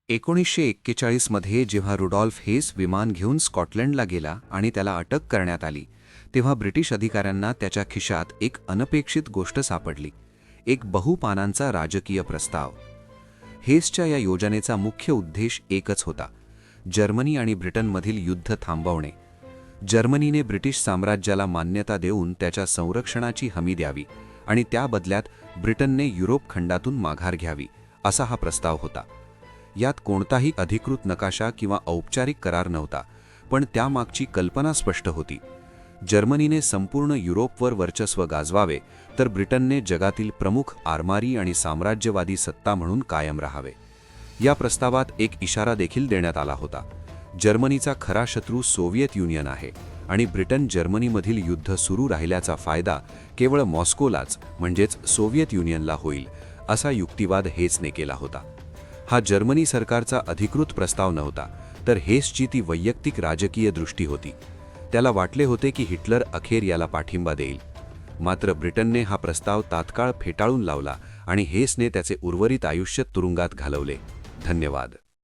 1941 मध्ये जेव्हा रुडॉल्फ हेस विमान घेऊन स्कॉटलंडला गेला आणि त्याला अटक करण्यात आली, तेव्हा ब्रिटिश अधिकाऱ्यांना त्याच्या खिशात एक अनपेक्षित गोष्ट सापडली, एक बहुपानांचा राजकीय प्रस्ताव. हेसच्या या योजनेचा मुख्य उद्देश एकच होता: जर्मनी आणि ब्रिटनमधील युद्ध थांबवणे. जर्मनीने ब्रिटिश साम्राज्याला मान्यता देऊन त्याच्या संरक्षणाची हमी द्यावी आणि त्या बदल्यात ब्रिटनने युरोप खंडातून माघार घ्यावी, असा हा प्रस्ताव होता. यात कोणताही अधिकृत नकाशा किंवा औपचारिक करार नव्हता, पण त्यामागची कल्पना स्पष्ट होती. जर्मनीने संपूर्ण युरोपवर वर्चस्व गाजवावे, तर ब्रिटनने जगातील प्रमुख आरमारी आणि साम्राज्यवादी सत्ता म्हणून कायम राहावे. या प्रस्तावात एक इशारा देखील देण्यात आला होता: जर्मनीचा खरा शत्रू सोव्हिएत युनियन आहे आणि ब्रिटन जर्मनीमधील युद्ध सुरू राहिल्याचा फायदा केवळ मॉस्कोलाच, म्हणजेच सोव्हिएत युनियनला होईल, असा युक्तिवाद हेसने केला होता. हा जर्मनी सरकारचा अधिकृत प्रस्ताव नव्हता, तर हेसची ती वैयक्तिक राजकीय दृष्टी होती. त्याला वाटले होते की हिटलर अखेर याला पाठिंबा देईल. मात्र ब्रिटनने हा प्रस्ताव तात्काळ फेटाळून लावला आणि हेसने त्याचे उर्वरित आयुष्य तुरुंगात घालवले. धन्यवाद.